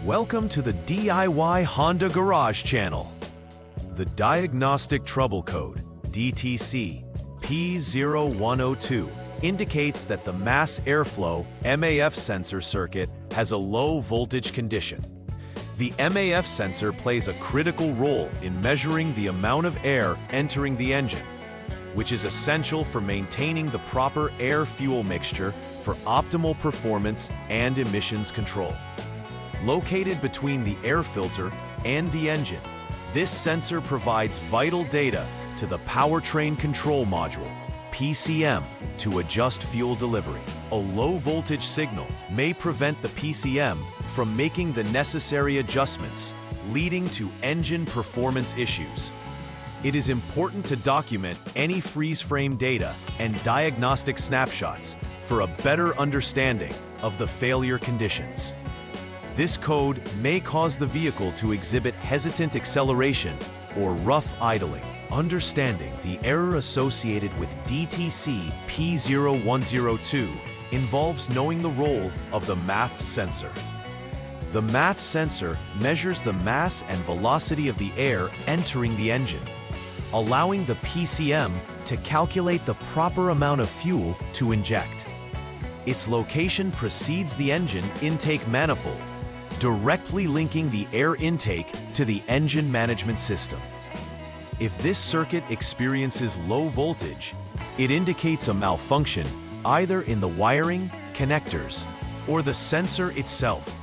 Welcome to the DIY Honda Garage channel. The Diagnostic Trouble Code, DTC P0102, indicates that the mass airflow MAF sensor circuit has a low voltage condition. The MAF sensor plays a critical role in measuring the amount of air entering the engine, which is essential for maintaining the proper air-fuel mixture for optimal performance and emissions control. Located between the air filter and the engine, this sensor provides vital data to the powertrain control module, PCM, to adjust fuel delivery. A low-voltage signal may prevent the PCM from making the necessary adjustments, leading to engine performance issues. It is important to document any freeze-frame data and diagnostic snapshots for a better understanding of the failure conditions. This code may cause the vehicle to exhibit hesitant acceleration or rough idling. Understanding the error associated with DTC P0102 involves knowing the role of the MAF sensor. The MAF sensor measures the mass and velocity of the air entering the engine, allowing the PCM to calculate the proper amount of fuel to inject. Its location precedes the engine intake manifold, directly linking the air intake to the engine management system. If this circuit experiences low voltage, it indicates a malfunction either in the wiring, connectors, or the sensor itself.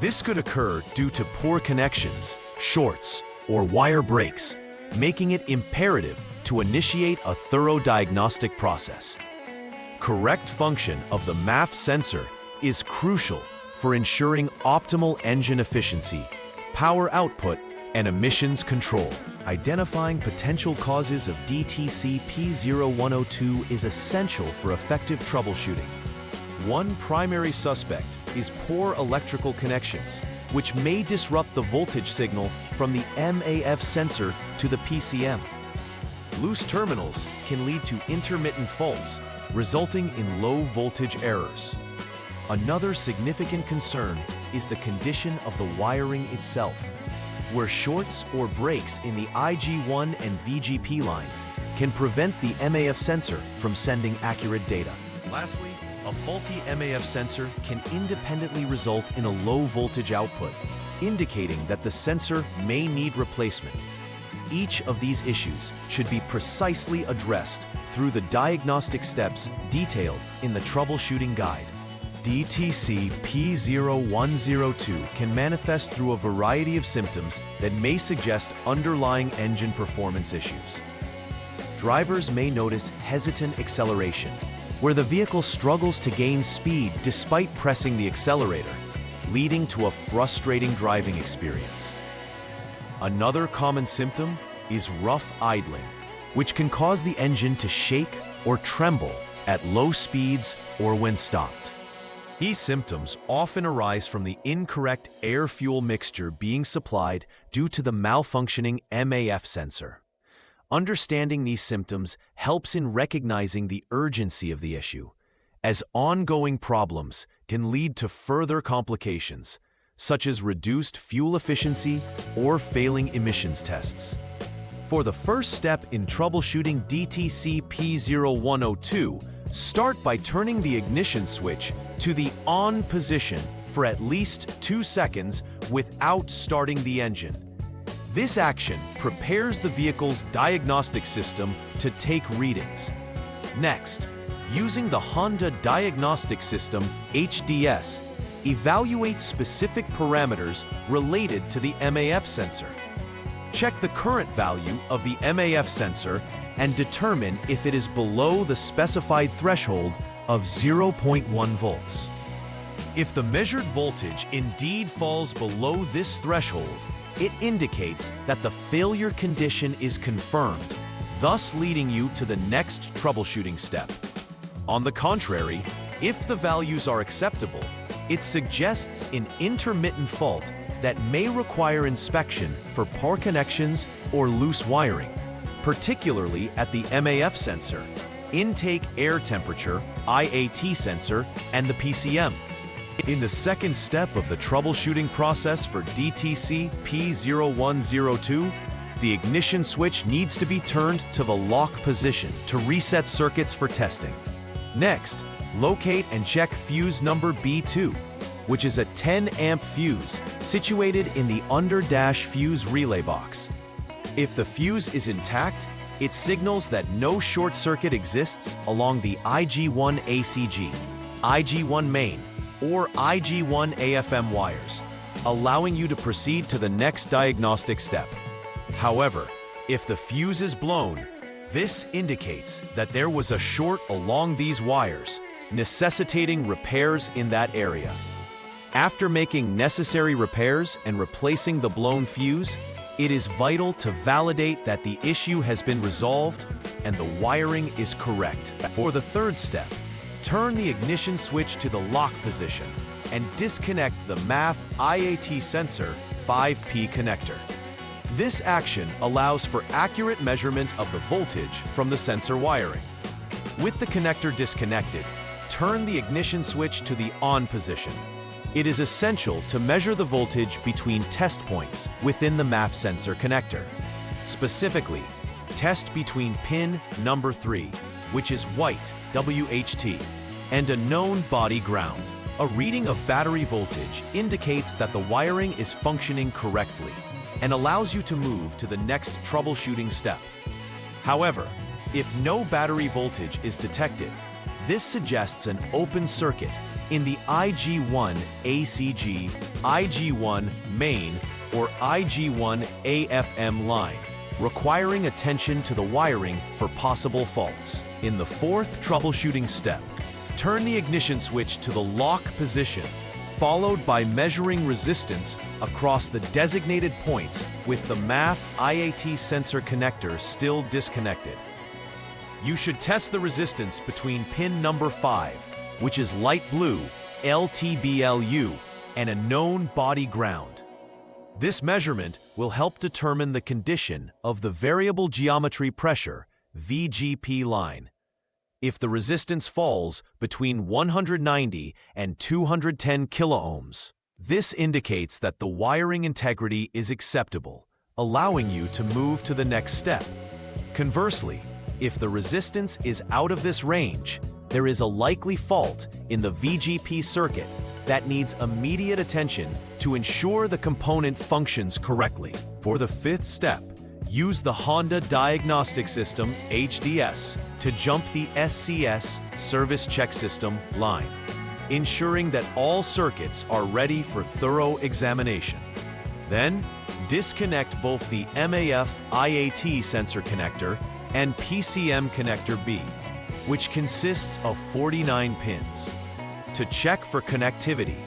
This could occur due to poor connections, shorts, or wire breaks, making it imperative to initiate a thorough diagnostic process. Correct function of the MAF sensor is crucial for ensuring optimal engine efficiency, power output, and emissions control. Identifying potential causes of DTC P0102 is essential for effective troubleshooting. One primary suspect is poor electrical connections, which may disrupt the voltage signal from the MAF sensor to the PCM. Loose terminals can lead to intermittent faults, resulting in low voltage errors. Another significant concern is the condition of the wiring itself, where shorts or breaks in the IG1 and VGP lines can prevent the MAF sensor from sending accurate data. Lastly, a faulty MAF sensor can independently result in a low voltage output, indicating that the sensor may need replacement. Each of these issues should be precisely addressed through the diagnostic steps detailed in the troubleshooting guide. DTC P0102 can manifest through a variety of symptoms that may suggest underlying engine performance issues. Drivers may notice hesitant acceleration, where the vehicle struggles to gain speed despite pressing the accelerator, leading to a frustrating driving experience. Another common symptom is rough idling, which can cause the engine to shake or tremble at low speeds or when stopped. These symptoms often arise from the incorrect air-fuel mixture being supplied due to the malfunctioning MAF sensor. Understanding these symptoms helps in recognizing the urgency of the issue, as ongoing problems can lead to further complications, such as reduced fuel efficiency or failing emissions tests. For the first step in troubleshooting DTC P0102, start by turning the ignition switch to the on position for at least 2 seconds without starting the engine. This action prepares the vehicle's diagnostic system to take readings. Next, using the Honda Diagnostic System HDS, evaluate specific parameters related to the MAF sensor. Check the current value of the MAF sensor and determine if it is below the specified threshold of 0.1 volts. If the measured voltage indeed falls below this threshold, it indicates that the failure condition is confirmed, thus leading you to the next troubleshooting step. On the contrary, if the values are acceptable, it suggests an intermittent fault that may require inspection for poor connections or loose wiring, particularly at the MAF sensor, intake air temperature, IAT sensor, and the PCM. In the second step of the troubleshooting process for DTC P0102, the ignition switch needs to be turned to the lock position to reset circuits for testing. Next, locate and check fuse number B2, which is a 10-amp fuse situated in the under-dash fuse relay box. If the fuse is intact, it signals that no short circuit exists along the IG1 ACG, IG1 main, or IG1 AFM wires, allowing you to proceed to the next diagnostic step. However, if the fuse is blown, this indicates that there was a short along these wires, necessitating repairs in that area. After making necessary repairs and replacing the blown fuse, it is vital to validate that the issue has been resolved and the wiring is correct. For the third step, turn the ignition switch to the lock position and disconnect the MAF IAT sensor 5P connector. This action allows for accurate measurement of the voltage from the sensor wiring. With the connector disconnected, turn the ignition switch to the on position. It is essential to measure the voltage between test points within the MAF sensor connector. Specifically, test between pin number 3, which is white WHT, and a known body ground. A reading of battery voltage indicates that the wiring is functioning correctly and allows you to move to the next troubleshooting step. However, if no battery voltage is detected, this suggests an open circuit in the IG1 ACG, IG1 main, or IG1 AFM line, requiring attention to the wiring for possible faults. In the fourth troubleshooting step, turn the ignition switch to the lock position, followed by measuring resistance across the designated points with the MAF IAT sensor connector still disconnected. You should test the resistance between pin number 5, which is light blue, LTBLU, and a known body ground. This measurement will help determine the condition of the variable geometry pressure, VGP line. If the resistance falls between 190 and 210 kiloohms, this indicates that the wiring integrity is acceptable, allowing you to move to the next step. Conversely, if the resistance is out of this range, there is a likely fault in the VGP circuit that needs immediate attention to ensure the component functions correctly. For the fifth step, use the Honda Diagnostic System, HDS, to jump the SCS, Service Check System, line, ensuring that all circuits are ready for thorough examination. Then, disconnect both the MAF IAT sensor connector and PCM connector B, which consists of 49 pins. To check for connectivity,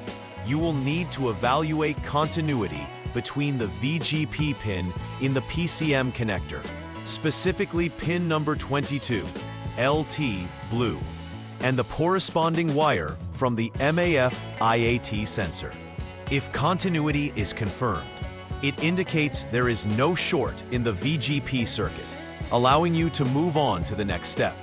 you will need to evaluate continuity between the VGP pin in the PCM connector, specifically pin number 22, LT blue, and the corresponding wire from the MAF IAT sensor. If continuity is confirmed, it indicates there is no short in the VGP circuit, allowing you to move on to the next step.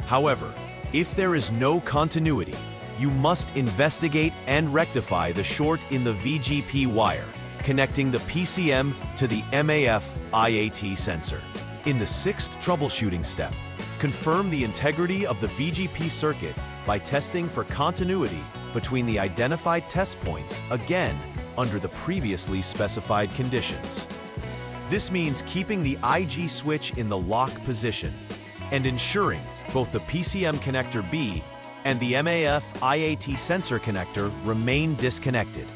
However, if there is no continuity, you must investigate and rectify the short in the VGP wire, connecting the PCM to the MAF IAT sensor. In the sixth troubleshooting step, confirm the integrity of the VGP circuit by testing for continuity between the identified test points, again under the previously specified conditions. This means keeping the IG switch in the lock position and ensuring both the PCM connector B and the MAF IAT sensor connector remain disconnected.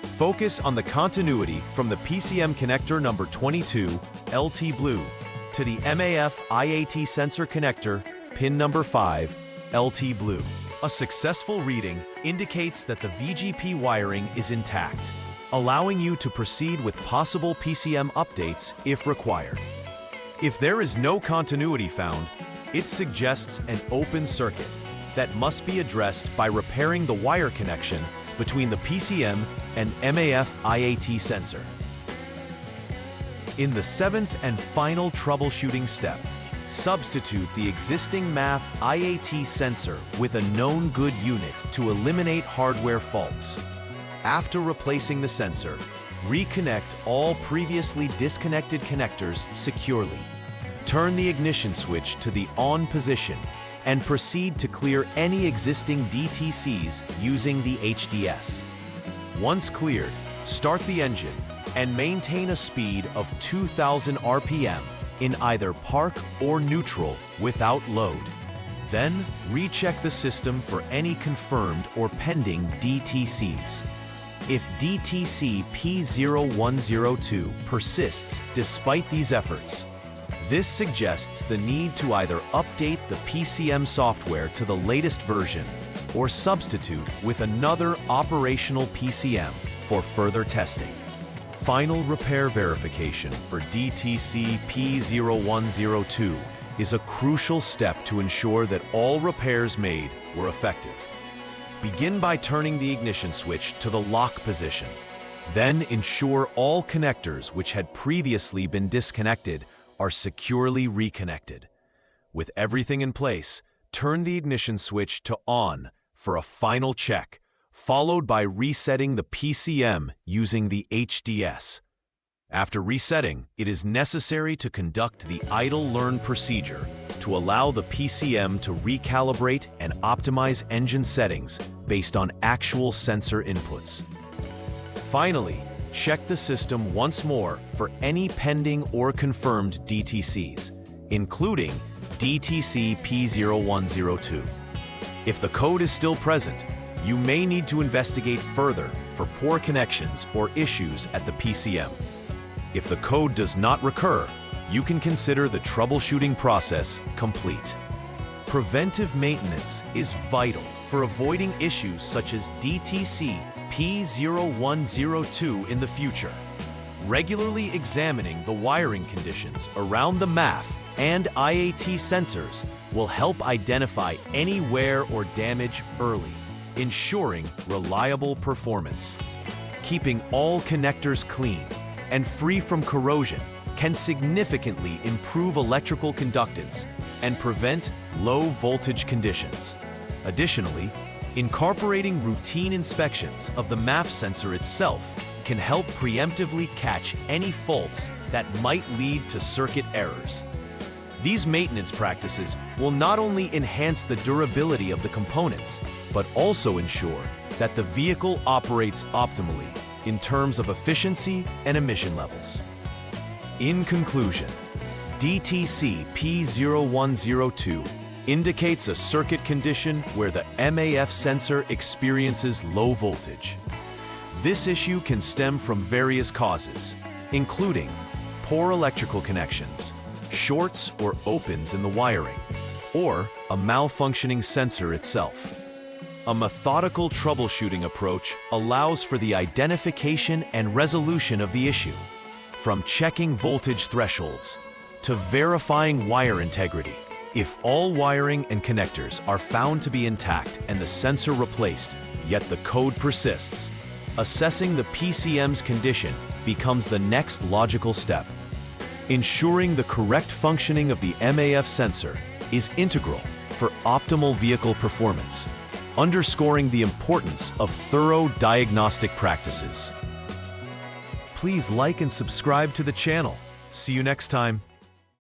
Focus on the continuity from the PCM connector number 22, LT blue, to the MAF IAT sensor connector, pin number 5, LT blue. A successful reading indicates that the VGP wiring is intact, allowing you to proceed with possible PCM updates if required. If there is no continuity found, it suggests an open circuit that must be addressed by repairing the wire connection between the PCM and MAF IAT sensor. In the seventh and final troubleshooting step, Substitute the existing MAF IAT sensor with a known good unit to eliminate hardware faults. After replacing the sensor, reconnect all previously disconnected connectors securely. Turn the ignition switch to the on position and proceed to clear any existing DTCs using the HDS. Once cleared, start the engine and maintain a speed of 2,000 RPM in either park or neutral without load. Then, recheck the system for any confirmed or pending DTCs. If DTC P0102 persists despite these efforts, this suggests the need to either update the PCM software to the latest version or substitute with another operational PCM for further testing. Final repair verification for DTC P0102 is a crucial step to ensure that all repairs made were effective. Begin by turning the ignition switch to the lock position. Then ensure all connectors which had previously been disconnected are securely reconnected. With everything in place, turn the ignition switch to on for a final check, followed by resetting the PCM using the HDS. After resetting, it is necessary to conduct the idle learn procedure to allow the PCM to recalibrate and optimize engine settings based on actual sensor inputs. Finally, check the system once more for any pending or confirmed DTCs, including DTC P0102. If the code is still present, you may need to investigate further for poor connections or issues at the PCM. If the code does not recur, you can consider the troubleshooting process complete. Preventive maintenance is vital for avoiding issues such as DTC P0102 in the future. Regularly examining the wiring conditions around the MAF and IAT sensors will help identify any wear or damage early, ensuring reliable performance. Keeping all connectors clean and free from corrosion can significantly improve electrical conductance and prevent low voltage conditions. Additionally, incorporating routine inspections of the MAF sensor itself can help preemptively catch any faults that might lead to circuit errors. These maintenance practices will not only enhance the durability of the components, but also ensure that the vehicle operates optimally in terms of efficiency and emission levels. In conclusion, DTC P0102 indicates a circuit condition where the MAF sensor experiences low voltage. This issue can stem from various causes, including poor electrical connections, shorts or opens in the wiring, or a malfunctioning sensor itself. A methodical troubleshooting approach allows for the identification and resolution of the issue, from checking voltage thresholds to verifying wire integrity. If all wiring and connectors are found to be intact and the sensor replaced, yet the code persists, assessing the PCM's condition becomes the next logical step. Ensuring the correct functioning of the MAF sensor is integral for optimal vehicle performance, underscoring the importance of thorough diagnostic practices. Please like and subscribe to the channel. See you next time.